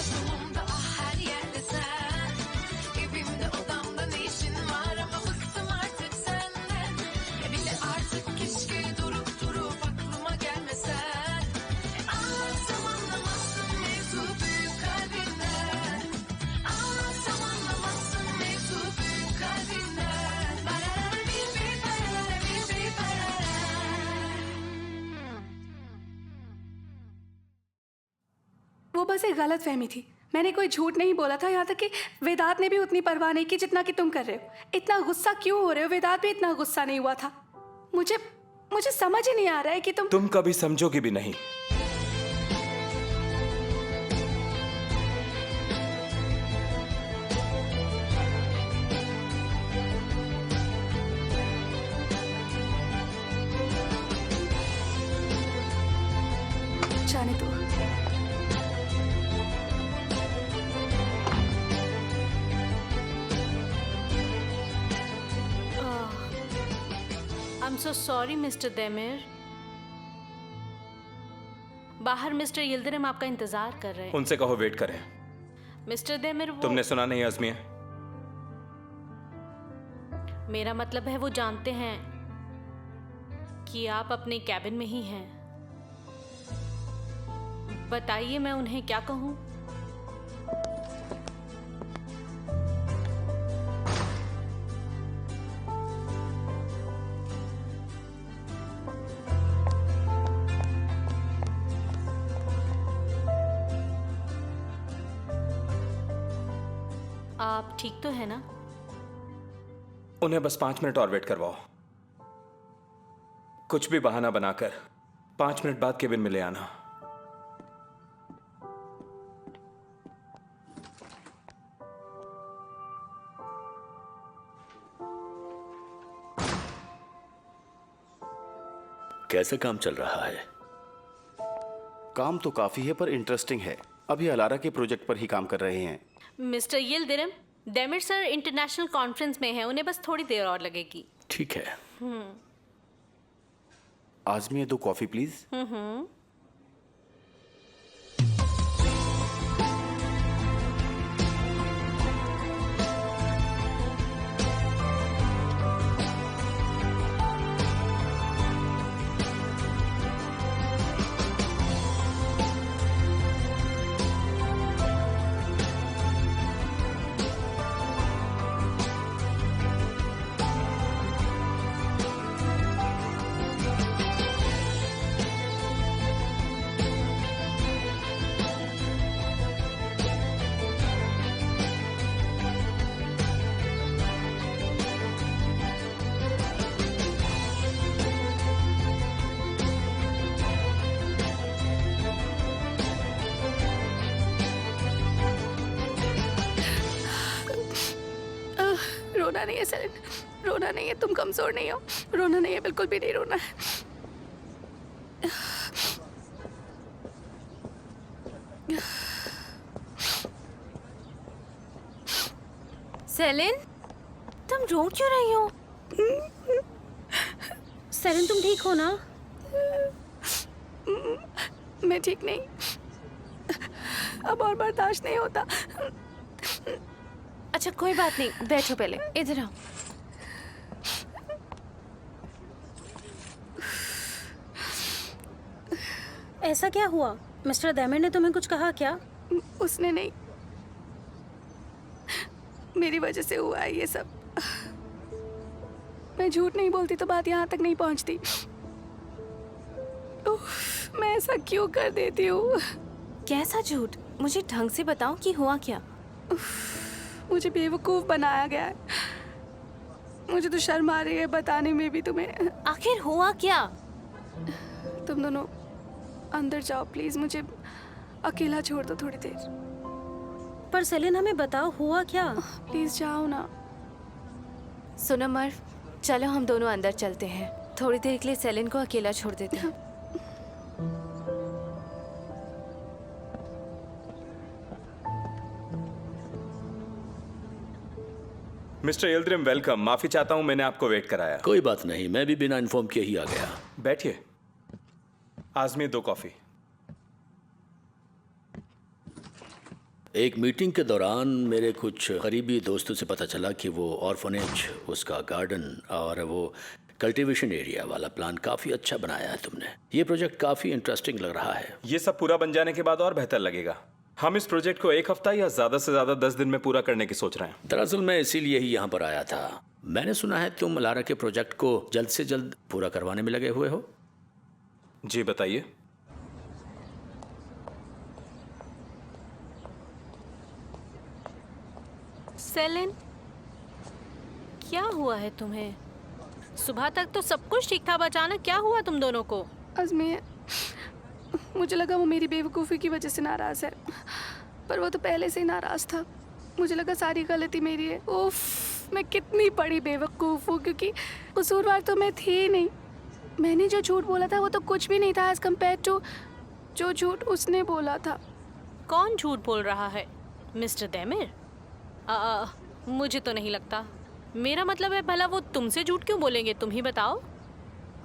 Tutulumda ah her yerde sen. Evimde odamda ne işin var ama bıktım artık senden. Bile artık keşke durup durup aklıma gelmesen. Anlatsam anlamazsın mevzu büyük kalbinden. Anlatsam anlamazsın mevzu büyük kalbinden. Barara bir barara bir barara. वो बस एक गलत फहमी थी। मैंने कोई झूठ नहीं बोला था, यहाँ तक कि वेदांत ने भी उतनी परवाह नहीं की जितना कि तुम कर रहे हो। इतना गुस्सा क्यों हो रहे हो? वेदांत भी इतना गुस्सा नहीं हुआ था। मुझे समझ ही नहीं आ रहा है कि तुम कभी समझोगी भी नहीं। जाने दो। I'm so sorry, Mr. Demir. बाहर मिस्टर यिल्दिरिम आपका इंतजार कर रहे हैं। उनसे कहो वेट करें। मिस्टर देमिर, वो तुमने सुना नहीं आजमिया? मेरा मतलब है वो जानते हैं कि आप अपने कैबिन में ही हैं। बताइए मैं उन्हें क्या कहूँ? आप ठीक तो है ना? उन्हें बस 5 मिनट और वेट करवाओ। कुछ भी बहाना बनाकर 5 मिनट बाद केबिन में ले आना। कैसे काम चल रहा है? काम तो काफी है पर इंटरेस्टिंग है। अभी अलारा के प्रोजेक्ट पर ही काम कर रहे हैं। Mister Yildirim, Demir sir international conference में है, उन्हें बस थोड़ी देर और लगेगी। ठीक है। Azmi 2 coffee please. रोना नहीं है सेलिन, रोना नहीं है। तुम कमजोर नहीं हो। रोना नहीं है, बिल्कुल भी नहीं रोना है। सेलिन, तुम रो क्यों रही हो? सेलिन, तुम ठीक हो ना? मैं ठीक नहीं, अब और बर्दाश्त नहीं होता। अच्छा कोई बात नहीं, बैठो पहले, इधर आओ। ऐसा क्या हुआ? मिस्टर देमिर ने तुम्हें कुछ कहा क्या? उसने नहीं, मेरी वजह से हुआ है ये सब। मैं झूठ नहीं बोलती तो बात यहाँ तक नहीं पहुँचती। मैं ऐसा क्यों कर देती हूँ? कैसा झूठ? मुझे ढंग से बताओ कि हुआ क्या? मुझे बेवकूफ़ बनाया गया है। मुझे तो शर्म आ रही है बताने में भी तुम्हें। आखिर हुआ क्या? तुम दोनों अंदर जाओ प्लीज, मुझे अकेला छोड़ दो थोड़ी देर। पर सेलिन, हमें बताओ हुआ क्या? प्लीज जाओ ना। सुनो मर्व, चलो हम दोनों अंदर चलते हैं। थोड़ी देर के लिए सेलिन को अकेला छोड़ देते हैं। Mister Yildirim, welcome. माफी चाहता हूं मैंने आपको वेट कराया। कोई बात नहीं, मैं भी बिना इन्फॉर्म किए ही आ गया। बैठिए। आजमी 2 कॉफी। एक मीटिंग के दौरान मेरे कुछ करीबी दोस्तों से पता चला कि वो ऑर्फनेज, उसका गार्डन और वो कल्टीवेशन एरिया वाला प्लान काफ़ी अच्छा बनाया है तुमने। ये प्रोजेक्ट काफ़ी इंटरेस्टिंग लग रहा है। ये सब पूरा बन जाने के बाद और बेहतर लगेगा। हम इस प्रोजेक्ट को 1 हफ्ता या ज़्यादा से ज़्यादा 10 दिन में पूरा करने की सोच रहे हैं। दरअसल मैं इसीलिए ही यहाँ पर आया था। मैंने सुना है तुम अलारा के प्रोजेक्ट को जल्द से जल्द पूरा करवाने में लगे हुए हो। जी बताइए। सेलिन, क्या हुआ है तुम्हें? सुबह तक तो सब कुछ ठीक था, अचानक क्या हुआ तुम दोनों को? अजमेर, मुझे लगा वो मेरी बेवकूफ़ी की वजह से नाराज़ है, पर वो तो पहले से ही नाराज़ था। मुझे लगा सारी गलती मेरी है। उफ, मैं कितनी बड़ी बेवकूफ़ हूँ, क्योंकि कसूरवार तो मैं थी ही नहीं। मैंने जो झूठ बोला था वो तो कुछ भी नहीं था एज़ कम्पेयर टू जो झूठ उसने बोला था। कौन झूठ बोल रहा है? मिस्टर दैमिर? मुझे तो नहीं लगता। मेरा मतलब है, भला वो तुमसे झूठ क्यों बोलेंगे, तुम ही बताओ।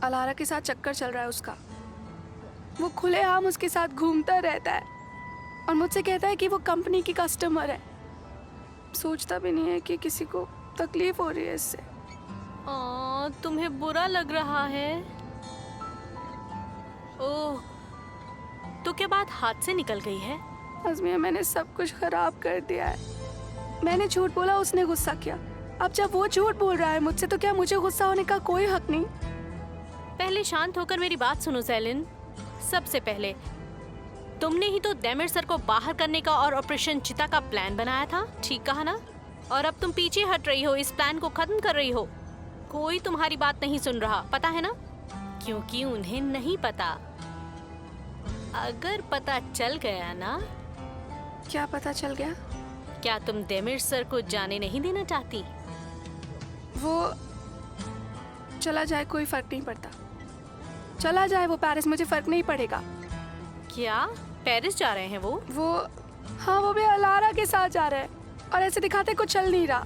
अलारा के साथ चक्कर चल रहा है उसका। वो खुलेआम उसके साथ घूमता रहता है और मुझसे कहता है कि वो कंपनी की कस्टमर है। सोचता भी नहीं है कि किसी को तकलीफ हो रही है इससे। तुम्हें बुरा लग रहा है? ओह, तो क्या बात हाथ से निकल गई है? अजमिया, मैंने सब कुछ खराब कर दिया है। मैंने झूठ बोला, उसने गुस्सा किया। अब जब वो झूठ बोल रहा है मुझसे, तो क्या मुझे गुस्सा होने का कोई हक नहीं? पहले शांत होकर मेरी बात सुनो सेलिन। सबसे पहले तुमने ही तो दैमिर सर को बाहर करने का और ऑपरेशन चिता का प्लान बनाया था, ठीक कहा ना? और अब तुम पीछे हट रही हो, इस प्लान को खत्म कर रही हो। कोई तुम्हारी बात नहीं सुन रहा, पता है ना? क्योंकि उन्हें नहीं पता। अगर पता चल गया ना। क्या पता चल गया? क्या तुम दैमिर सर को जाने नहीं देना चाहती? वो चला जाए, कोई फर्क नहीं पड़ता। चला जाए वो पेरिस, मुझे फर्क नहीं पड़ेगा। क्या पेरिस जा रहे हैं वो? हाँ, वो भी अलारा के साथ जा रहे हैं और ऐसे दिखाते कुछ चल नहीं रहा।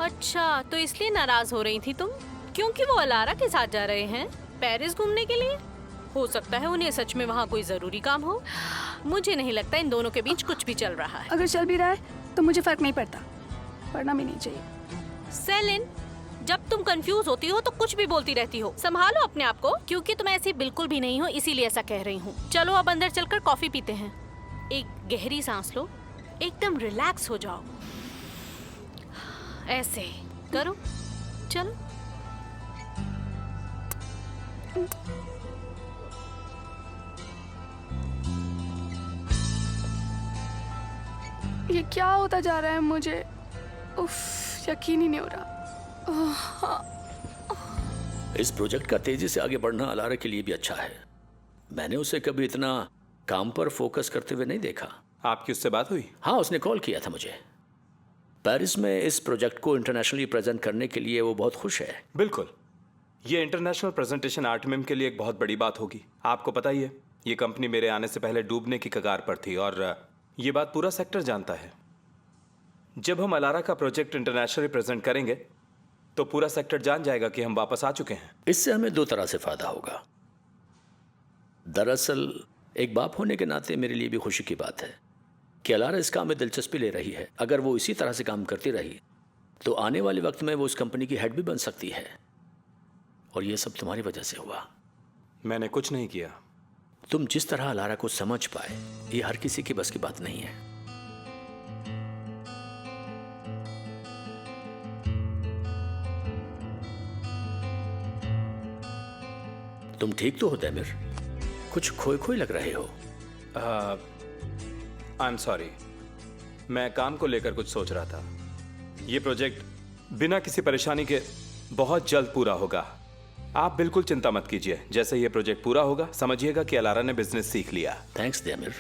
अच्छा, तो इसलिए नाराज हो रही थी तुम, क्योंकि वो अलारा के साथ जा रहे हैं पेरिस घूमने के लिए? हो सकता है उन्हें सच में वहाँ कोई जरूरी काम हो। मुझे नहीं लगता इन दोनों के बीच कुछ भी चल रहा है। अगर चल भी रहा है तो मुझे फर्क नहीं पड़ता, पड़ना भी नहीं चाहिए। सेलिन, जब तुम कंफ्यूज होती हो तो कुछ भी बोलती रहती हो। संभालो अपने आप को, क्योंकि तुम ऐसी बिल्कुल भी नहीं हो, इसीलिए ऐसा कह रही हूँ। चलो अब अंदर चलकर कॉफी पीते हैं। एक गहरी सांस लो, एकदम रिलैक्स हो जाओ। ऐसे करो, चलो। ये क्या होता जा रहा है मुझे? उफ, यकीन ही नहीं हो रहा। इस प्रोजेक्ट का तेजी से आगे बढ़ना अलारा के लिए भी अच्छा है। मैंने उसे कभी इतना काम पर फोकस करते हुए नहीं देखा। आपकी उससे बात हुई? हाँ, उसने कॉल किया था मुझे। पेरिस में इस प्रोजेक्ट को इंटरनेशनली प्रेजेंट करने के लिए वो बहुत खुश है। बिल्कुल। ये इंटरनेशनल प्रेजेंटेशन आर्टमिम के लिए एक बहुत बड़ी बात होगी। आपको पता ही है, ये कंपनी मेरे आने से पहले डूबने की कगार पर थी और ये बात पूरा सेक्टर जानता है। जब हम अलारा का प्रोजेक्ट इंटरनेशनली प्रेजेंट करेंगे तो पूरा सेक्टर जान जाएगा कि हम वापस आ चुके हैं। इससे हमें 2 तरह से फायदा होगा। दरअसल एक बाप होने के नाते मेरे लिए भी खुशी की बात है कि अलारा इस काम में दिलचस्पी ले रही है। अगर वो इसी तरह से काम करती रही तो आने वाले वक्त में वो उस कंपनी की हेड भी बन सकती है। और ये सब तुम्हारी वजह से हुआ। मैंने कुछ नहीं किया। तुम जिस तरह अलारा को समझ पाए, ये हर किसी की बस की बात नहीं है। तुम ठीक तो हो दैमिर? कुछ खोए खोए लग रहे हो। आई एम सॉरी, मैं काम को लेकर कुछ सोच रहा था। ये प्रोजेक्ट बिना किसी परेशानी के बहुत जल्द पूरा होगा। आप बिल्कुल चिंता मत कीजिए। जैसे ये प्रोजेक्ट पूरा होगा, समझिएगा कि अलारा ने बिजनेस सीख लिया। थैंक्स दैमिर,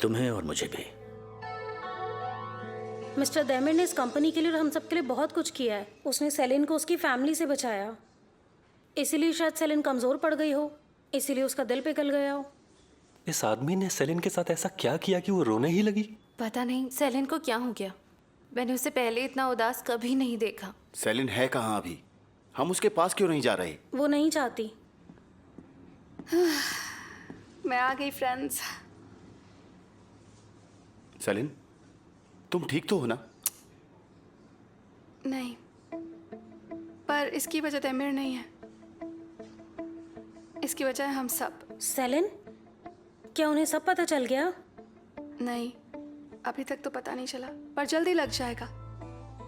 तुम्हें और मुझे भी। मिस्टर दैमिर ने इस कंपनी के लिए और हम सब के लिए बहुत कुछ किया है। उसने सेलिन को उसकी फैमिली से बचाया, इसीलिए शायद सेलिन कमजोर पड़ गई हो, इसीलिए उसका दिल पिघल गया हो। इस आदमी ने सेलिन के साथ ऐसा क्या किया कि वो रोने ही लगी? पता नहीं सेलिन को क्या हो गया। मैंने उसे पहले इतना उदास कभी नहीं देखा। सेलिन है कहाँ अभी? हम उसके पास क्यों नहीं जा रहे? वो नहीं चाहती। मैं आ गई फ्रेंड्स। सेलिन, तुम ठीक तो हो ना? नहीं, पर इसकी वजह तैमिर नहीं है, इसकी वजह है हम सब। सेलिन, क्या उन्हें सब पता चल गया? नहीं, अभी तक तो पता नहीं चला, पर जल्दी लग जाएगा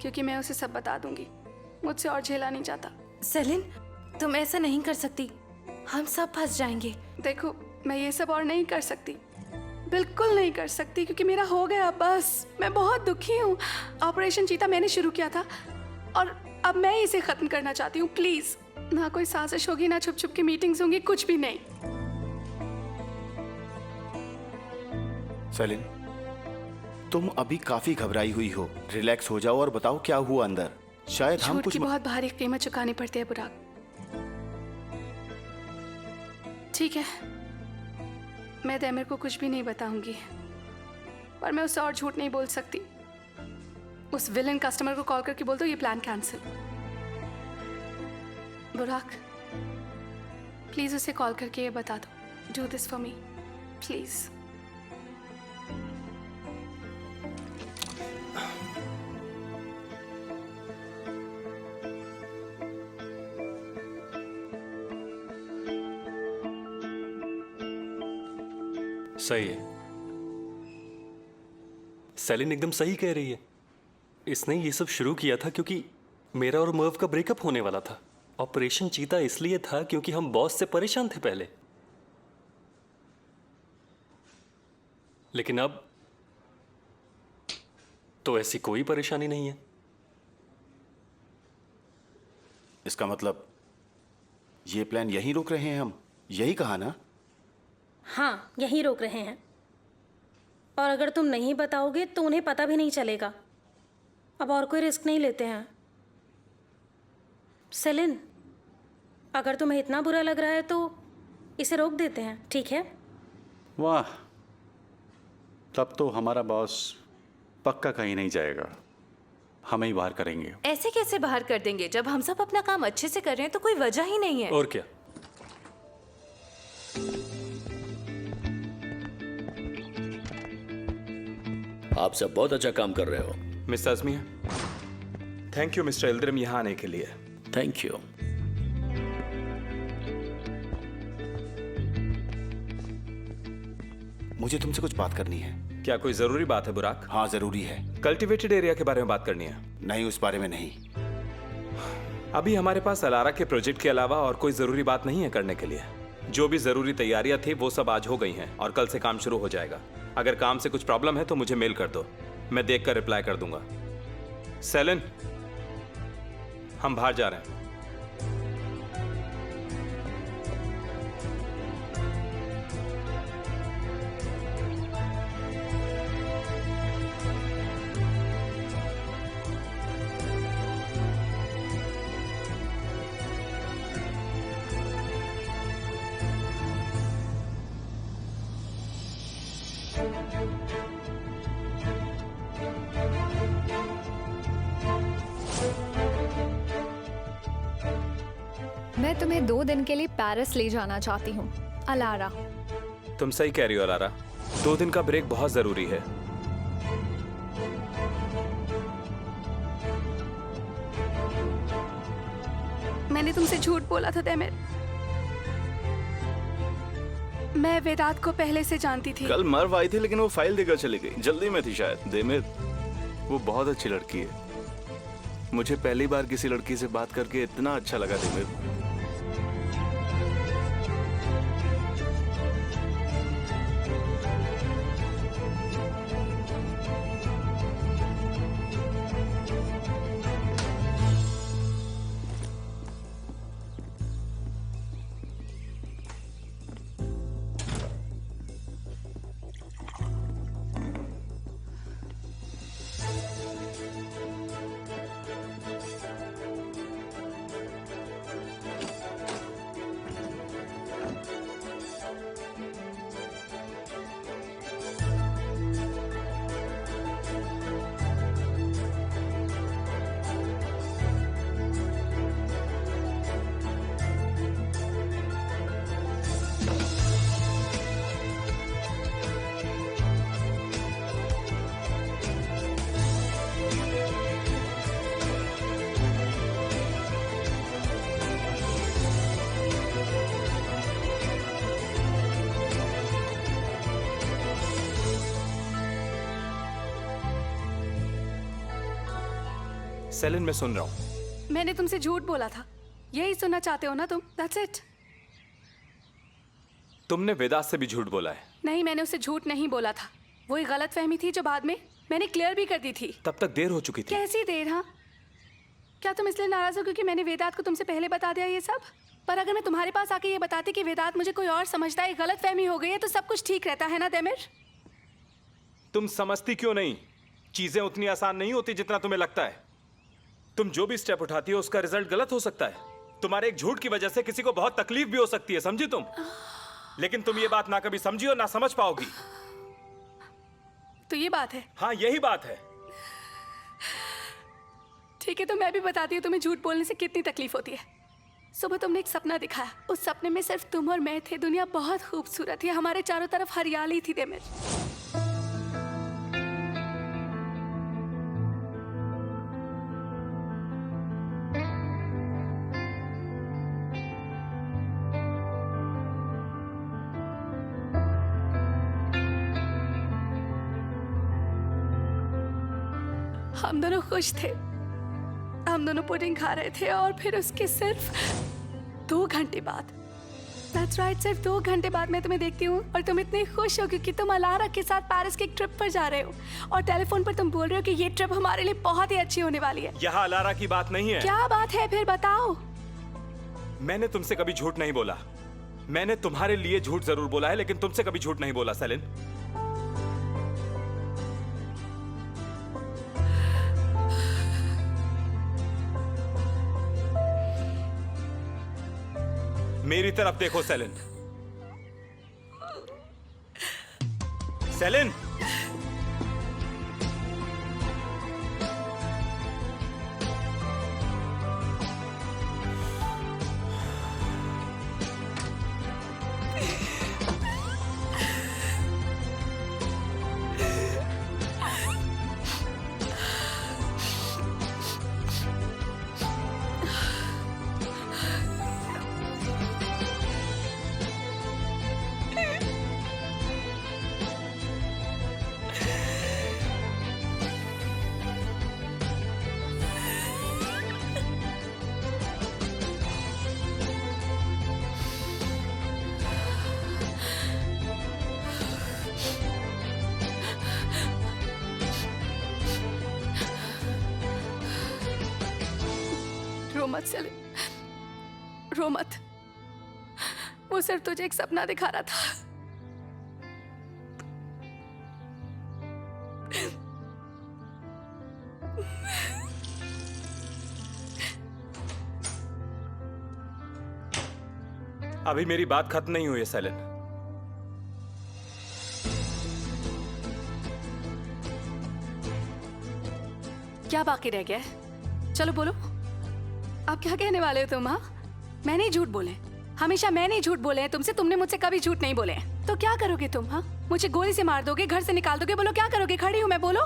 क्योंकि मैं उसे सब बता दूंगी। मुझसे और झेला नहीं जाता। सेलिन, तुम ऐसा नहीं कर सकती, हम सब फंस जाएंगे। देखो, मैं ये सब और नहीं कर सकती, बिल्कुल नहीं कर सकती, क्योंकि मेरा हो गया बस। मैं बहुत दुखी हूँ। ऑपरेशन चीता मैंने शुरू किया था और अब मैं इसे खत्म करना चाहती हूँ। प्लीज, ना कोई साजिश होगी, ना छुप छुप के मीटिंग्स होंगी, कुछ भी नहीं। सेलिन, तुम अभी काफी घबराई हुई हो। रिलैक्स हो जाओ और बताओ क्या हुआ अंदर। शायद हम झूठ कुछ की बहुत भारी कीमत चुकानी पड़ती है बुराक। ठीक है, मैं तैमिर को कुछ भी नहीं बताऊंगी, पर मैं उससे और झूठ नहीं बोल सकती। उस विलन कस्टमर को कॉल करके बोल दो ये प्लान कैंसिल। बुराक, प्लीज उसे कॉल करके ये बता दो। Do this for me please. सही है, सेलिन एकदम सही कह रही है। इसने ये सब शुरू किया था क्योंकि मेरा और मर्व का ब्रेकअप होने वाला था। ऑपरेशन चीता इसलिए था क्योंकि हम बॉस से परेशान थे पहले, लेकिन अब तो ऐसी कोई परेशानी नहीं है। इसका मतलब ये प्लान यहीं रोक रहे हैं हम, यही कहा ना? हाँ, यहीं रोक रहे हैं। और अगर तुम नहीं बताओगे तो उन्हें पता भी नहीं चलेगा। अब और कोई रिस्क नहीं लेते हैं। सेलिन, अगर तुम्हें इतना बुरा लग रहा है तो इसे रोक देते हैं, ठीक है? वाह, तब तो हमारा बॉस पक्का कहीं नहीं जाएगा, हमें ही बाहर करेंगे। ऐसे कैसे बाहर कर देंगे? जब हम सब अपना काम अच्छे से कर रहे हैं तो कोई वजह ही नहीं है। और क्या, आप सब बहुत अच्छा काम कर रहे हो। मिस्टर अजमिया, थैंक यू मिस्टर इल्दिरम यहाँ आने के लिए। Thank you. मुझे तुमसे कुछ बात करनी है। क्या कोई जरूरी बात है बुराक? हाँ, जरूरी है। कल्टीवेटेड एरिया के बारे में बात करनी है? नहीं, उस बारे में नहीं। अभी हमारे पास अलारा के प्रोजेक्ट के अलावा और कोई जरूरी बात नहीं है करने के लिए। जो भी जरूरी तैयारियां थी वो सब आज हो गई हैं और कल से काम शुरू हो जाएगा। अगर काम से कुछ प्रॉब्लम है तो मुझे मेल कर दो, मैं देखकर रिप्लाई कर दूंगा। सेलिन, हम बाहर जा रहे हैं। मैं तुम्हें 2 दिन के लिए पेरिस ले जाना चाहती हूँ, अलारा। तुम सही कह रही हो अलारा, 2 दिन का ब्रेक बहुत जरूरी है। मैंने तुमसे झूठ बोला था तैमिर। मैं वेदांत को पहले से जानती थी। कल मर्व आई थी लेकिन वो फाइल देकर चली गई, जल्दी में थी शायद। देमिर, वो बहुत अच्छी लड़की है। मुझे पहली बार किसी लड़की से बात करके इतना अच्छा लगा देमिर। सेलिन, मैं सुन रहा हूँ। मैंने तुमसे झूठ बोला था, यही सुनना चाहते हो ना तुम? That's it. तुमने वेदांत से भी झूठ बोला है। नहीं, मैंने उसे झूठ नहीं बोला था। वो एक गलत फहमी थी जो बाद में मैंने क्लियर भी कर दी थी। तब तक देर हो चुकी थी। कैसी देर? हाँ, क्या तुम इसलिए नाराज हो क्योंकि मैंने वेदांत को तुमसे पहले बता दिया ये सब? पर अगर मैं तुम्हारे पास आके ये बताती कि वेदांत मुझे कोई और समझता है, गलत फहमी हो गई है, तो सब कुछ ठीक रहता है ना देमिर? तुम समझती क्यों नहीं? चीजें उतनी आसान नहीं होती जितना तुम्हें लगता है। तुम जो भी स्टेप उठाती हो उसका रिजल्ट गलत हो सकता है। तुम्हारे एक झूठ की वजह से किसी को बहुत तकलीफ भी हो सकती है, समझी तुम? लेकिन तुम ये बात ना कभी समझी और ना समझ पाओगी। तो ये बात है? हाँ, यही बात है। ठीक है, तो मैं भी बताती हूँ तुम्हें झूठ बोलने से कितनी तकलीफ होती है। सुबह तुमने एक सपना दिखाया, उस सपने में सिर्फ तुम और मैं थे। दुनिया बहुत खूबसूरत थी, हमारे चारों तरफ हरियाली थी देमिर। हम दोनों खुश थे, हम दोनों पुडिंग खा रहे थे और फिर उसके सिर्फ 2 घंटे बाद, That's right, सिर्फ 2 घंटे बाद मैं तुम्हें देखती हूँ और तुम इतने खुश हो क्योंकि तुम अलारा के साथ पेरिस की एक ट्रिप पर जा रहे हो और टेलीफोन पर तुम बोल रहे हो कि ये ट्रिप हमारे लिए बहुत ही अच्छी होने वाली है। यहाँ अलारा की बात नहीं है। क्या बात है फिर बताओ? मैंने तुमसे कभी झूठ नहीं बोला। मैंने तुम्हारे लिए झूठ जरूर बोला है, लेकिन तुमसे कभी झूठ नहीं बोला सेलिन। मेरी तरफ देखो सेलिन। सेलिन, रो मत सेलिन, रो मत। वो सिर्फ तुझे एक सपना दिखा रहा था। अभी मेरी बात खत्म नहीं हुई है सेलिन। क्या बाकी रह गया है? चलो बोलो, आप क्या कहने वाले हो तुम? हाँ, मैंने ही झूठ बोले, हमेशा मैंने ही झूठ बोले हैं तुमसे। तुमने मुझसे कभी झूठ नहीं बोले हैं। तो क्या करोगे तुम? हाँ, मुझे गोली से मार दोगे, घर से निकाल दोगे? बोलो क्या करोगे? खड़ी हूं मैं, बोलो।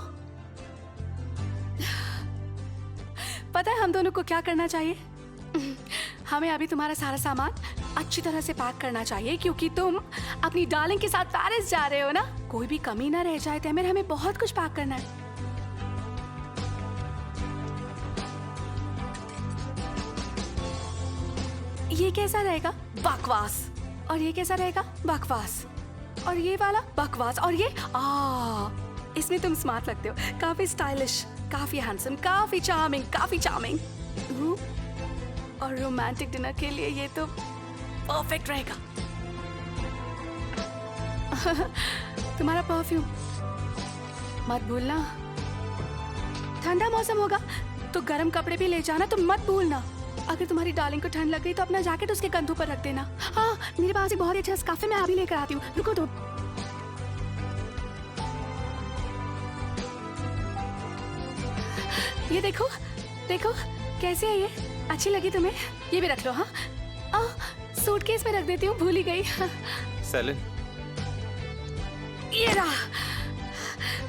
पता है हम दोनों को क्या करना चाहिए? हमें अभी तुम्हारा सारा सामान अच्छी तरह से पैक करना चाहिए क्योंकि तुम अपनी डार्लिंग के साथ पेरिस जा रहे हो ना। कोई भी कमी ना रह जाए तैमिर, हमें बहुत कुछ पैक करना है। ये कैसा रहेगा? बकवास। और ये कैसा रहेगा? बकवास। और ये वाला बकवास। और ये इसमें तुम स्मार्ट लगते हो, काफी स्टाइलिश, काफी हैंडसम, काफी चार्मिंग, काफी चार्मिंग। और रोमांटिक डिनर के लिए ये तो परफेक्ट रहेगा। तुम्हारा परफ्यूम मत भूलना। ठंडा मौसम होगा तो गर्म कपड़े भी ले जाना, तुम मत भूलना। अगर तुम्हारी डार्लिंग को ठंड लग गई तो अपना जैकेट उसके कंधों पर रख देना। हाँ, मेरे पास एक बहुत ही अच्छा स्कार्फ है, मैं अभी लेकर आती हूँ, रुको तो। ये देखो, देखो कैसे है ये? अच्छी लगी तुम्हें? ये भी रख लो। हाँ, सूटकेस में रख देती हूँ, भूल ही गई। सेलिन, ये रहा,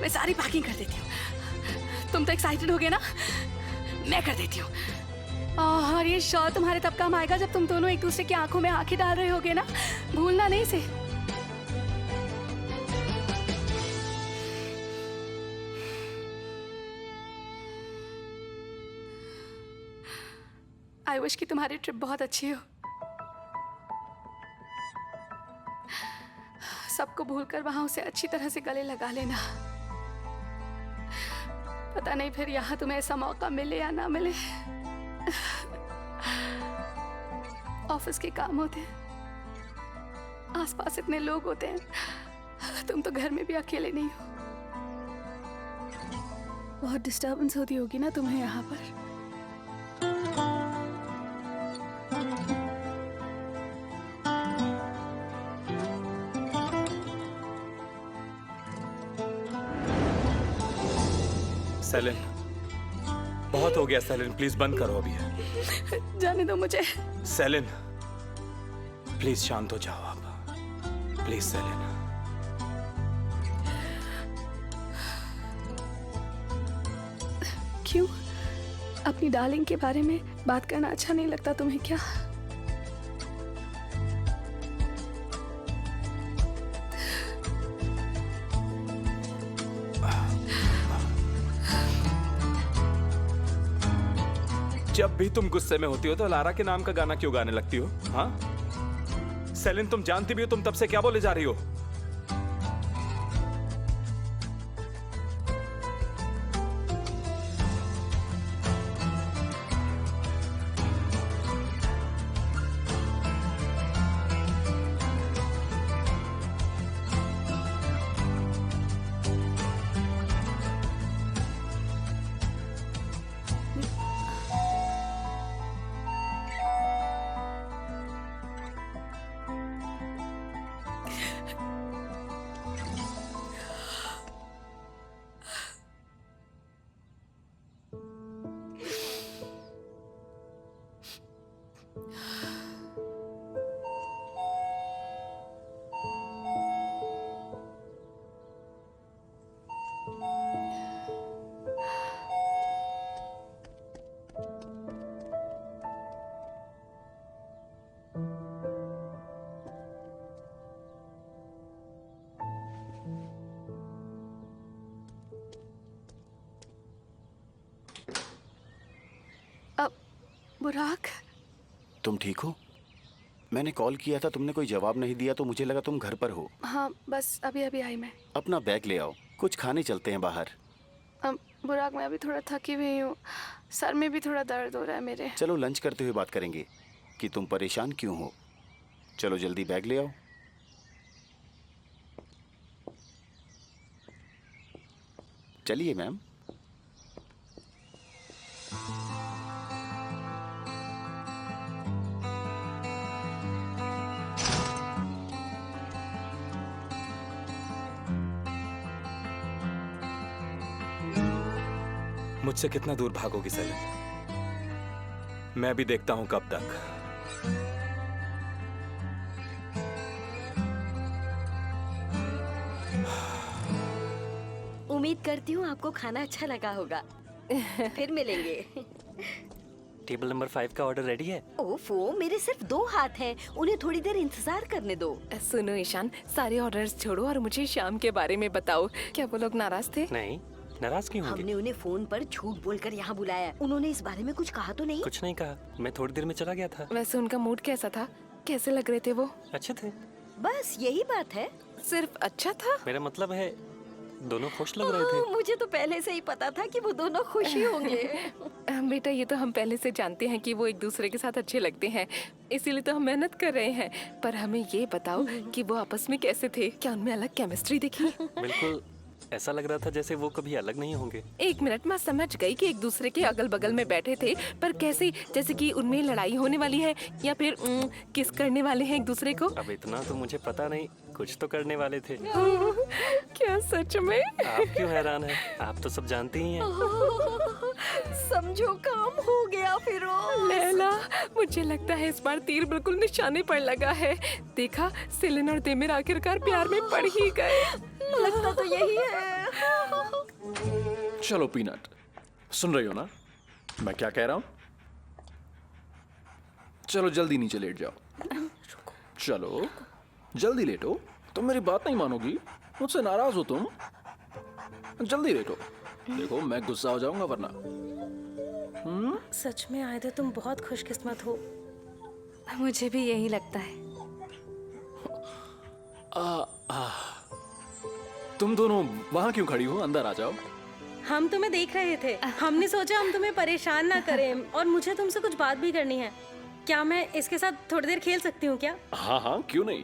मैं सारी पैकिंग कर देती हूँ। तुम तो एक्साइटेड हो गए ना? मैं कर देती हूँ। और ये शॉल तुम्हारे तब काम आएगा जब तुम दोनों एक दूसरे की आंखों में आंखें डाल रहे होगे ना। भूलना नहीं इसे। आई विश कि तुम्हारी ट्रिप बहुत अच्छी हो। सबको भूलकर वहां उसे अच्छी तरह से गले लगा लेना। पता नहीं फिर यहाँ तुम्हें ऐसा मौका मिले या ना मिले। ऑफिस के काम होते हैं, आसपास इतने लोग होते हैं, तुम तो घर में भी अकेले नहीं हो। बहुत डिस्टर्बेंस होती होगी ना तुम्हें यहाँ पर। सेलिन, बहुत हो गया सेलिन, प्लीज बंद करो अभी। जाने दो मुझे। सेलिन, प्लीज शांत हो जाओ आप, प्लीज सेलिन। क्यों? अपनी डार्लिंग के बारे में बात करना अच्छा नहीं लगता तुम्हें क्या? जब भी तुम गुस्से में होती हो तो लारा के नाम का गाना क्यों गाने लगती हो? हाँ सेलिन, तुम जानती भी हो तुम तब से क्या बोले जा रही हो? बुराक, तुम ठीक हो? मैंने कॉल किया था, तुमने कोई जवाब नहीं दिया तो मुझे लगा तुम घर पर हो। हाँ बस अभी अभी आई मैं। अपना बैग ले आओ, कुछ खाने चलते हैं बाहर। बुराक, मैं अभी थोड़ा थकी हुई हूँ, सर में भी थोड़ा दर्द हो रहा है मेरे। चलो लंच करते हुए बात करेंगे कि तुम परेशान क्यों हो। चलो जल्दी बैग ले आओ। चलिए मैम। मुझसे कितना दूर भागोगी सेलिन? मैं भी देखता हूं कब तक। उम्मीद करती हूँ आपको खाना अच्छा लगा होगा। फिर मिलेंगे। टेबल नंबर 5 का ऑर्डर रेडी है। ओफो, मेरे सिर्फ 2 हाथ हैं, उन्हें थोड़ी देर इंतजार करने दो। सुनो ईशान, सारे ऑर्डर्स छोड़ो और मुझे शाम के बारे में बताओ। क्या वो लोग नाराज थे? नहीं, नाराज क्यों होंगे? हमने उन्हें फोन पर झूठ बोलकर यहाँ बुलाया। उन्होंने इस बारे में कुछ कहा तो नहीं? कुछ नहीं कहा, मैं थोड़ी देर में चला गया था। वैसे उनका मूड कैसा था? कैसे लग रहे थे वो? अच्छे थे। बस यही बात है? सिर्फ अच्छा था? मेरा मतलब है दोनों खुश लग रहे थे। मुझे तो पहले से ही पता था कि वो दोनों खुश ही होंगे। बेटा, ये तो हम पहले से जानते हैं कि वो एक दूसरे के साथ अच्छे लगते हैं, इसीलिए तो हम मेहनत कर रहे हैं। पर हमें ये बताओ कि वो आपस में कैसे थे? क्या उनमें अलग केमिस्ट्री दिखी? बिल्कुल ऐसा लग रहा था जैसे वो कभी अलग नहीं होंगे। एक मिनट, मैं समझ गई कि एक दूसरे के अगल बगल में बैठे थे, पर कैसे? जैसे कि उनमें लड़ाई होने वाली है या फिर किस करने वाले हैं एक दूसरे को? अब इतना तो मुझे पता नहीं, कुछ तो करने वाले थे। क्या सच में? आप क्यों हैरान हैं? आप तो सब जानती ही हैं। समझो काम हो गया फिरोज। लैला, मुझे लगता है इस बार तीर बिल्कुल निशाने पर लगा है। देखा, सेलिन और देमिर आखिरकार प्यार में पड़ ही गए। लगता तो यही है। चलो पीनट, सुन रही हो ना मैं क्या कह रहा हूँ? चलो जल्दी नीचे लेट जाओ। चलो जल्दी लेटो। तुम मेरी बात नहीं मानोगी, मुझसे नाराज हो तुम। जल्दी लेटो, देखो मैं गुस्सा हो जाऊंगा वरना। सच में आए थे, तुम बहुत खुशकिस्मत हो। मुझे भी यही लगता है। तुम दोनों वहाँ क्यों खड़ी हो? अंदर आ जाओ। हम तुम्हें देख रहे थे, हमने सोचा हम तुम्हें परेशान ना करें, और मुझे तुमसे कुछ बात भी करनी है। क्या मैं इसके साथ थोड़ी देर खेल सकती हूँ क्या? हाँ हाँ, क्यों नहीं।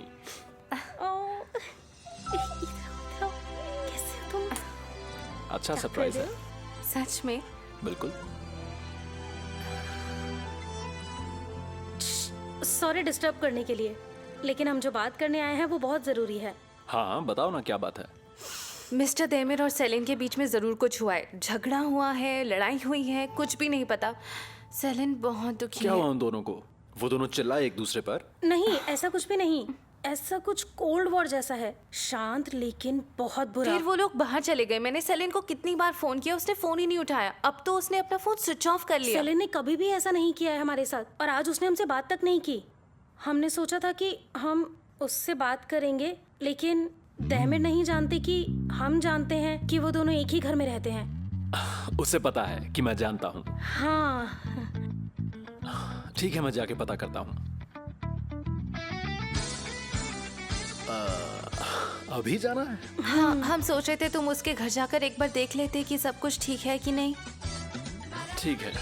कैसे हो तुम? अच्छा सरप्राइज है। सच में? बिल्कुल। सॉरी डिस्टर्ब करने के लिए, लेकिन हम जो बात करने आए हैं वो बहुत जरूरी है। हाँ बताओ ना, क्या बात है? मिस्टर देमिर और सेलिन के बीच में जरूर कुछ हुआ है। झगड़ा हुआ है, लड़ाई हुई है, कुछ भी नहीं पता। सेलिन बहुत दुखी क्या है। हुआ उन दोनों को? वो दोनों चिल्लाए एक दूसरे पर? नहीं, ऐसा कुछ भी नहीं। ऐसा कुछ कोल्ड वॉर जैसा है, शांत लेकिन बहुत बुरा। फिर वो लोग बाहर चले गए। मैंने सेलिन को कितनी बार फोन किया, उसने फोन ही नहीं उठाया। अब तो उसने अपना फोन स्विच ऑफ कर लिया। सेलिन ने कभी भी ऐसा नहीं किया है हमारे साथ, और आज उसने हमसे बात तक नहीं की। हमने सोचा था कि हम उससे बात करेंगे, लेकिन देमिर नहीं जानते कि हम जानते हैं कि वो दोनों एक ही घर में रहते हैं। उसे पता है कि मैं जानता हूँ। हाँ ठीक है, मैं जाके पता करता हूँ। अभी जाना है? हाँ, हम सोच रहे थे तुम उसके घर जाकर एक बार देख लेते कि सब कुछ ठीक है कि नहीं। ठीक है।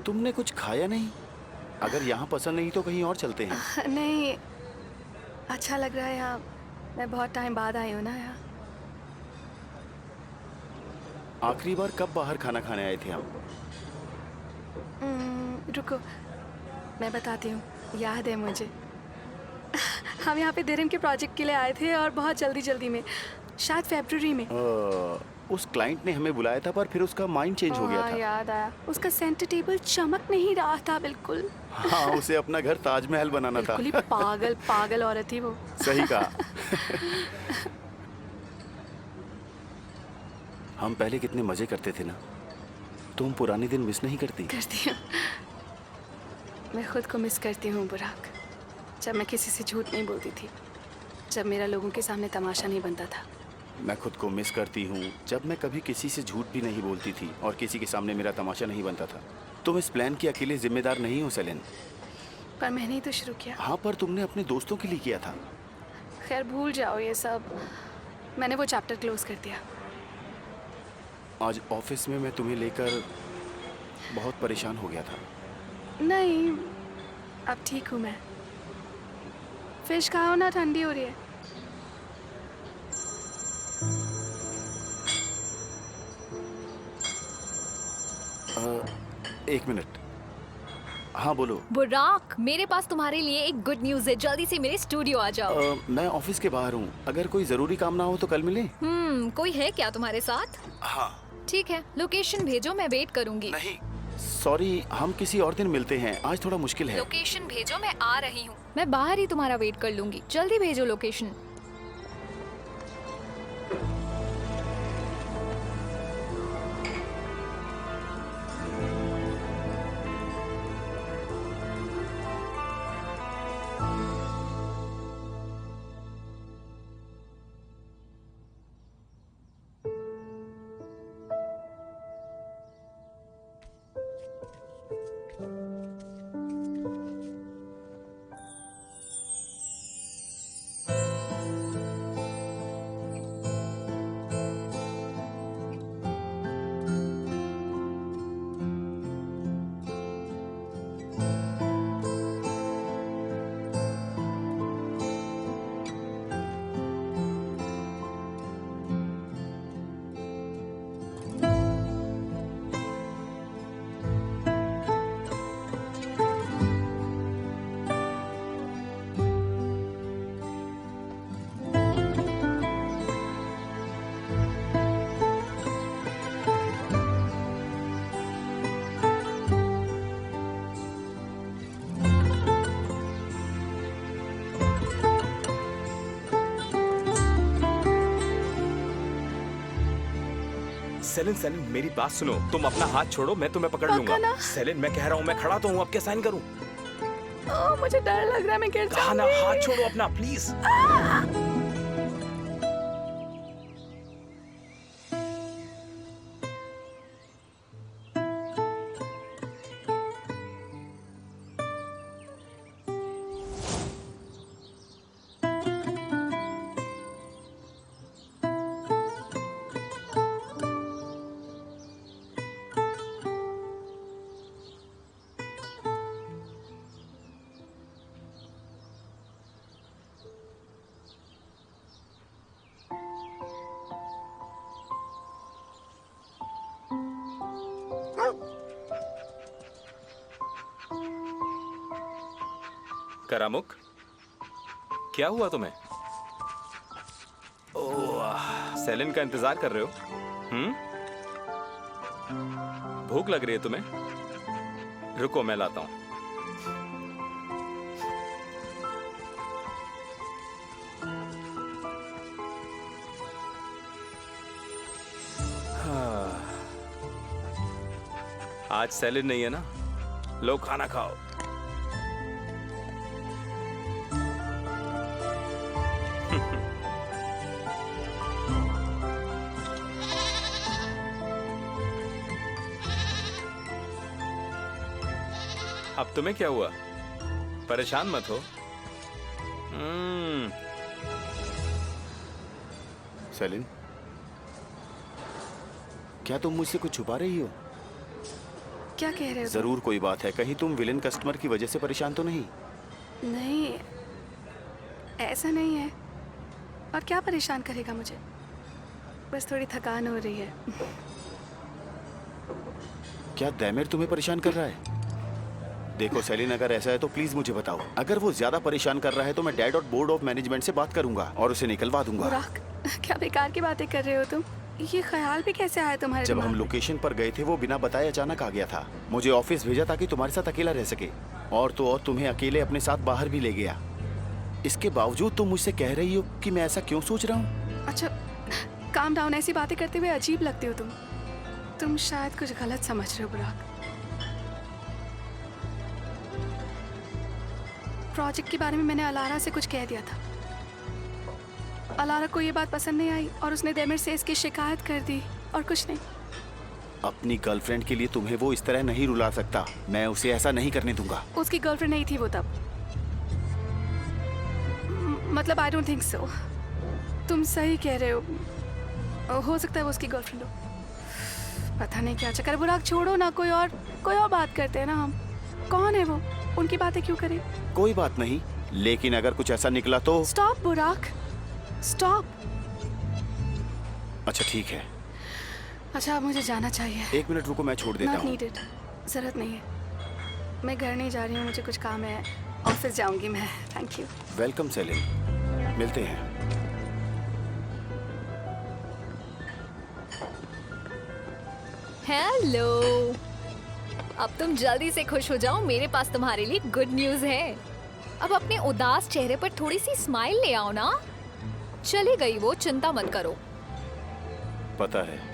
तुमने कुछ खाया नहीं? अगर यहाँ पसंद नहीं तो कहीं और चलते हैं। नहीं, अच्छा लग रहा है यहाँ। मैं बहुत टाइम बाद आई हूँ ना यहाँ। आखिरी बार कब बाहर खाना खाने आए थे हम? रुको, मैं बताती हूँ, याद है मुझे। हम यहाँ पे धर्म के प्रोजेक्ट के लिए आए थे, और बहुत जल्दी में, शायद फरवरी में। उस क्लाइंट ने हमें बुलाया था, पर फिर उसका माइंड चेंज हो गया था। याद आया। उसका सेंटर टेबल चमक नहीं रहा था बिल्कुल। हाँ, उसे अपना घर ताजमहल बनाना था। बिल्कुल ही पागल औरत थी वो। सही कहा। हम पहले कितने मजे करते थे ना। तुम पुराने दिन मिस नहीं करती? करती हूँ। मैं खुद को मिस करती हूँ बुराक। जब मैं किसी से झूठ नहीं बोलती थी, जब मेरा लोगों के सामने तमाशा नहीं बनता था। मैं खुद को मिस करती हूँ जब मैं कभी किसी से झूठ भी नहीं बोलती थी और किसी के सामने मेरा तमाशा नहीं बनता था। तुम इस प्लान की अकेले जिम्मेदार नहीं हो सेलिन। पर मैंने ही तो शुरू किया। हाँ, पर तुमने अपने दोस्तों के लिए किया था। खैर भूल जाओ ये सब। मैंने वो चैप्टर क्लोज कर दिया। आज ऑफिस में मैं तुम्हें लेकर बहुत परेशान हो गया था। नहीं, अब ठीक हूँ मैं। फिश खाओ ना, ठंडी हो रही है। एक मिनट। हाँ बोलो। बुराक, मेरे पास तुम्हारे लिए एक गुड न्यूज़ है। जल्दी से मेरे स्टूडियो आ जाओ। मैं ऑफिस के बाहर हूँ। अगर कोई जरूरी काम ना हो तो कल मिले। कोई है क्या तुम्हारे साथ? हाँ। ठीक है, लोकेशन भेजो, मैं वेट करूंगी। नहीं, सॉरी, हम किसी और दिन मिलते हैं। आज थोड़ा मुश्किल है। लोकेशन भेजो, मैं आ रही हूँ। मैं बाहर ही तुम्हारा वेट कर लूंगी। जल्दी भेजो लोकेशन। सेलिन, सेलिन मेरी बात सुनो। तुम अपना हाथ छोड़ो, मैं तुम्हें पकड़ पक्का लूंगा। ना? सेलिन, मैं कह रहा हूँ, मैं खड़ा तो हूँ, अब क्या साइन करूँ? ओह, मुझे डर लग रहा है, मैं गिर कहा ना, जाऊंगी। हाथ छोड़ो अपना प्लीज। करामुक, क्या हुआ तुम्हें? ओह, सेलिन का इंतजार कर रहे हो? भूख लग रही है तुम्हें? रुको, मैं लाता हूं। आज सेलिन नहीं है ना? लो खाना खाओ। अब तुम्हें क्या हुआ? परेशान मत हो। सेलिन, क्या तुम मुझसे कुछ छुपा रही हो? क्या कह रहे हो? जरूर कोई बात है। कहीं तुम विलेन कस्टमर की वजह से परेशान तो नहीं? नहीं, ऐसा नहीं है। और क्या परेशान करेगा मुझे? बस थोड़ी थकान हो रही है। क्या दैमिर तुम्हें परेशान कर रहा है? देखो सेलिन, अगर ऐसा है तो प्लीज मुझे बताओ। अगर वो ज्यादा परेशान कर रहा है तो मैं डैड और बोर्ड ऑफ मैनेजमेंट से बात करूंगा और उसे निकलवा दूंगा। बुराक, क्या बेकार की बातें कर रहे हो तुम? ये ख्याल भी कैसे आया तुम्हारे जब हम दिमाग में? लोकेशन पर गए थे वो बिना बताए अचानक आ गया था। मुझे ऑफिस भेजा ताकि तुम्हारे साथ अकेला रह सके, और तो और तुम्हें अकेले अपने साथ बाहर भी ले गया। इसके बावजूद तुम मुझसे कह रही हो कि मैं ऐसा क्यों सोच रहा हूँ? अच्छा, काम डाउन। ऐसी बातें करते हुए अजीब लगते हो तुम। तुम शायद कुछ गलत समझ रहे हो बुराक। प्रोजेक्ट के बारे में मैंने अलारा से कुछ कह दिया था। अलारा को ये बात पसंद नहीं आई और उसने दैमिर से इसकी शिकायत कर दी, और कुछ नहीं। अपनी गर्लफ्रेंड के लिए तुम्हें वो इस तरह नहीं रुला सकता। मैं उसे ऐसा नहीं करने दूंगा। उसकी गर्लफ्रेंड नहीं थी वो तब। मतलब आई डोंट थिंक सो। तुम सही कह रहे हो सकता है वो उसकी गर्लफ्रेंड हो। पता नहीं क्या चक्कर है। बुराक छोड़ो ना, कोई और बात करते हैं ना हम। कौन है वो? उनकी बातें क्यों करें? कोई बात नहीं, लेकिन अगर कुछ ऐसा निकला तो। स्टॉप बुराक, स्टॉप। अच्छा ठीक है। अच्छा, अब मुझे जाना चाहिए। 1 मिनट रुको, मैं छोड़ देता नॉट हूँ। नीडेड, जरूरत नहीं है। मैं घर नहीं जा रही हूँ, मुझे कुछ काम है। ऑफिस जाऊंगी मैं। Thank you. वेलकम सेलिन, मिलते हैं। हेलो, अब तुम जल्दी से खुश हो जाओ, मेरे पास तुम्हारे लिए गुड न्यूज़ है। अब अपने उदास चेहरे पर थोड़ी सी स्माइल ले आओ ना। चली गई वो, चिंता मत करो। पता है।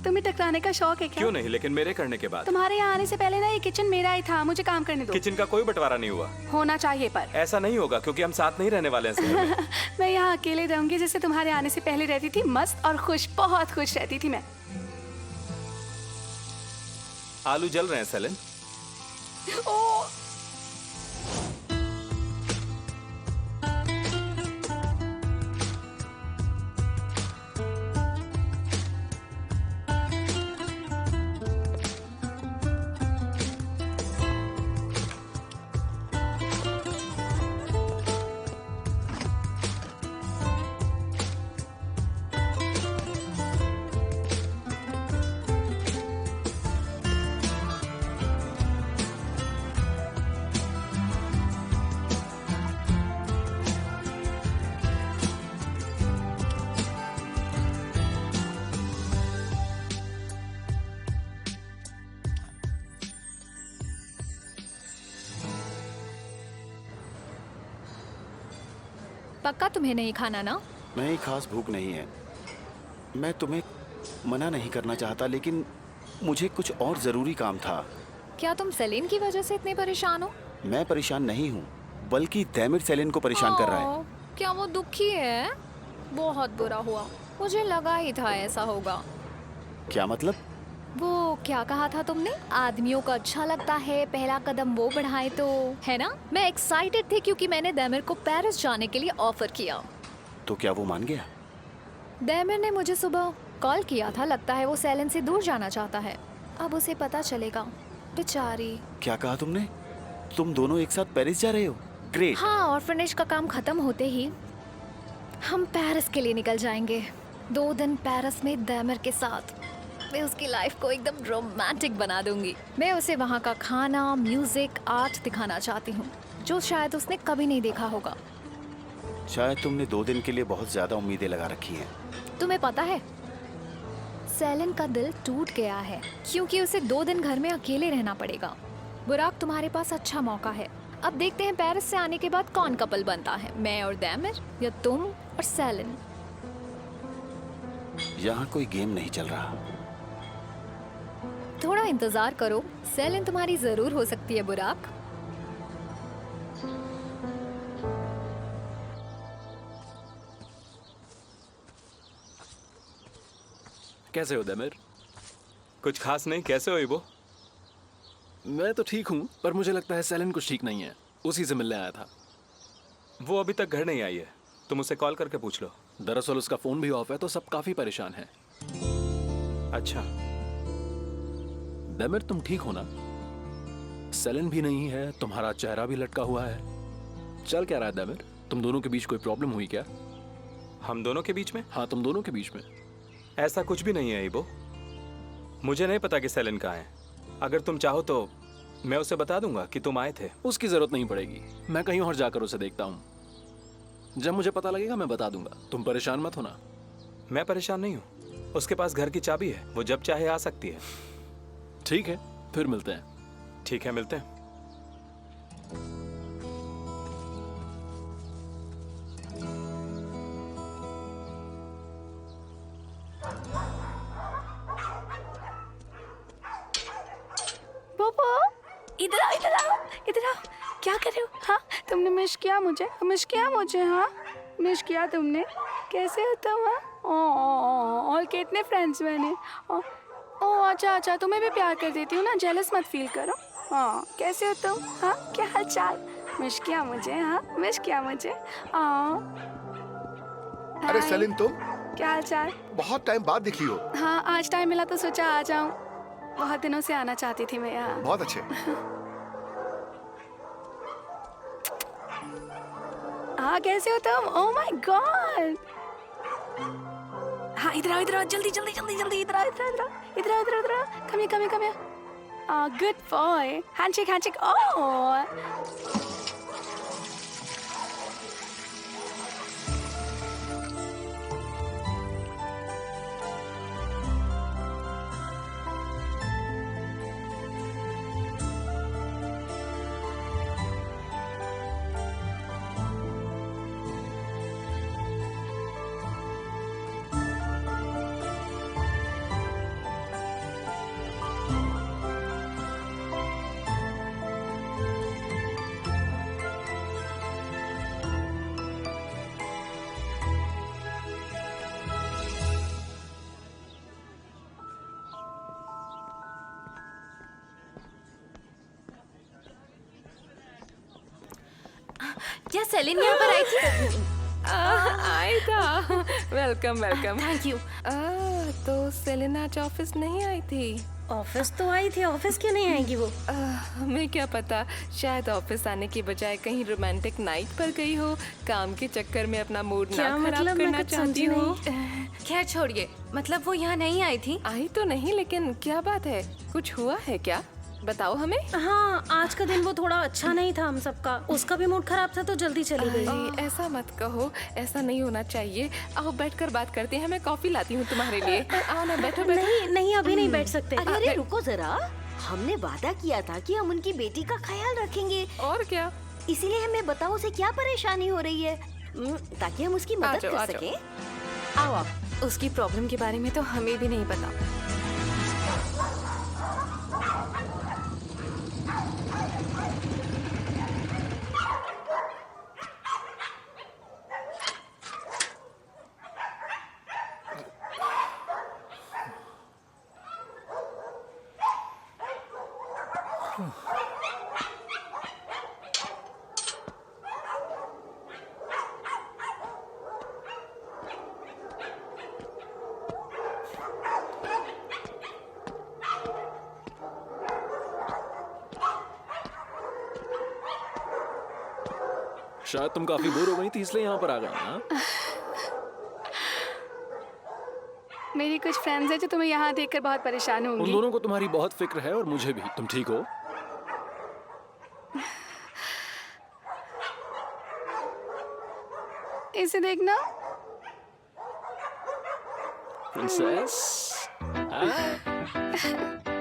तुम्हें टकराने का शौक है क्या? क्यों नहीं, लेकिन मेरे करने के बाद। तुम्हारे यहाँ आने से पहले ना ये किचन मेरा ही था। मुझे काम करने दो। किचन का कोई बंटवारा नहीं हुआ। होना चाहिए पर ऐसा नहीं होगा क्योंकि हम साथ नहीं रहने वाले हैं शहर में। मैं यहाँ अकेले रहूंगी जैसे तुम्हारे आने से पहले रहती थी। मस्त और खुश, बहुत खुश रहती थी मैं। आलू जल रहे हैं सेलिन। ओ, पक्का तुम्हें नहीं खाना ना? नहीं, खास भूख नहीं है। मैं तुम्हें मना नहीं करना चाहता, लेकिन मुझे कुछ और ज़रूरी काम था। क्या तुम सेलिन की वजह से इतने परेशान हो? मैं परेशान नहीं हूँ, बल्कि दैमिर सेलिन को परेशान कर रहा है। क्या वो दुखी है? बहुत बुरा हुआ, मुझे लगा ही था ऐसा होगा। क्या मतलब? वो क्या कहा था तुमने? आदमियों को अच्छा लगता है पहला कदम वो बढ़ाए तो, है ना? मैं एक्साइटेड थी क्योंकि मैंने दैमिर को पेरिस जाने के लिए ऑफर किया। तो क्या वो मान गया? दैमिर ने मुझे सुबह कॉल किया था, लगता है वो सेलिन से दूर जाना चाहता है। अब उसे पता चलेगा, बेचारी। क्या कहा तुमने? तुम दोनों एक साथ पेरिस जा रहे हो? ग्रेट। हाँ, ऑर्फनेज का काम खत्म होते ही हम पेरिस के लिए निकल जाएंगे। 2 दिन पेरिस में दैमिर के साथ। मैं उसकी लाइफ को एकदम रोमांटिक बना दूंगी। मैं उसे वहाँ का खाना, म्यूजिक, आर्ट दिखाना चाहती हूँ, जो शायद उसने कभी नहीं देखा होगा। शायद तुमने 2 दिन के लिए बहुत ज्यादा उम्मीदें लगा रखी हैं। तुम्हें पता है, सेलिन का दिल टूट गया है क्योंकि उसे 2 दिन घर में अकेले रहना पड़ेगा। बुराक, तुम्हारे पास अच्छा मौका है। अब देखते हैं पेरिस से आने के बाद कौन कपल बनता है, मैं और दैमिर या तुम और सेलिन। यहाँ कोई गेम नहीं चल रहा। थोड़ा इंतजार करो, सेलिन तुम्हारी जरूर हो सकती है बुराक। कैसे हो दैमिर? कुछ खास नहीं, कैसे हो इबो? मैं तो ठीक हूँ, पर मुझे लगता है सेलिन कुछ ठीक नहीं है। उसी से मिलने आया था। वो अभी तक घर नहीं आई है, तुम उसे कॉल करके पूछ लो। दरअसल उसका फोन भी ऑफ है, तो सब काफी परेशान हैं। अच्छा दैमिर, तुम ठीक हो ना? सेलिन भी नहीं है, तुम्हारा चेहरा भी लटका हुआ है। चल क्या रहा है दैमिर? तुम दोनों के बीच कोई प्रॉब्लम हुई क्या? हम दोनों के बीच में? हाँ, तुम दोनों के बीच में। ऐसा कुछ भी नहीं है इबो। मुझे नहीं पता कि सेलिन कहाँ है। अगर तुम चाहो तो मैं उसे बता दूंगा कि तुम आए थे। उसकी जरूरत नहीं पड़ेगी, मैं कहीं और जाकर उसे देखता हूँ। जब मुझे पता लगेगा मैं बता दूंगा, तुम परेशान मत होना। मैं परेशान नहीं हूँ, उसके पास घर की चाबी है, वो जब चाहे आ सकती है। ठीक है, फिर मिलते हैं। ठीक है, मिलते हैं। पोपो, इधर आओ, इधर आओ, इधर आओ। क्या कर रहे हो? हाँ, तुमने मिस किया मुझे, हाँ, मिस किया तुमने। कैसे हो तुम? हाँ, और कितने फ्रेंड्स मैंने। ओह अच्छा, तुम्हें भी प्यार कर देती हूँ ना, जेलस मत फील करो। हाँ, कैसे हो तुम? हाँ, क्या हाल चाल? मिस किया मुझे? हाँ, मिस किया मुझे। अरे सेलिन, तुम? क्या हाल चाल? बहुत टाइम बाद दिखी हो। हाँ, आज टाइम मिला तो सोचा आ जाऊं। बहुत दिनों से आना चाहती थी मैं यहाँ। बहुत अच्छे। हाँ, कैसे हो तुम? Oh my God. हाँ, इधर आओ, जल्दी, इधर आओ। Come here. Good boy. Handshake. Oh, क्या सेलिन यहाँ पर आई थी? आई था। वेलकम। Thank you. तो सेलिन आज ऑफिस नहीं आई थी? ऑफिस तो आई थी, ऑफिस क्यों नहीं आएगी वो? हमें क्या पता, शायद ऑफिस आने की बजाय कहीं रोमांटिक नाइट पर गई हो, काम के चक्कर में अपना मूड ना खराब मतलब? करना चाहती हो। खैर छोड़िए, मतलब वो यहाँ नहीं आई थी? आई तो नहीं, लेकिन क्या बात है, कुछ हुआ है क्या? बताओ हमें। हाँ, आज का दिन वो थोड़ा अच्छा नहीं था हम सबका। उसका भी मूड खराब था तो जल्दी चली गई। ऐसा मत कहो, ऐसा नहीं होना चाहिए। आओ बैठकर बात करते हैं, मैं कॉफी लाती हूँ तुम्हारे लिए। आओ ना, बैठो। नहीं, अभी नहीं बैठ सकते। अरे रुको जरा, हमने वादा किया था कि हम उनकी बेटी का ख्याल रखेंगे। और क्या? इसीलिए हमें बताओ उसे क्या परेशानी हो रही है। ताकि हम उसकी आ मदद जाओ, कर आ जाओ। सकें। आओ आप। उसकी प्रॉब्लम के बारे में तो हमें भी नहीं पता। शायद तुम काफी बोर हो गई थी इसलिए यहाँ पर आ गई ना? मेरी कुछ फ्रेंड्स हैं जो तुम्हें यहाँ देखकर बहुत परेशान उन होंगी। दोनों को तुम्हारी बहुत फिक्र है और मुझे भी। तुम ठीक हो? इसे देखना। प्रिंसेस? हाँ?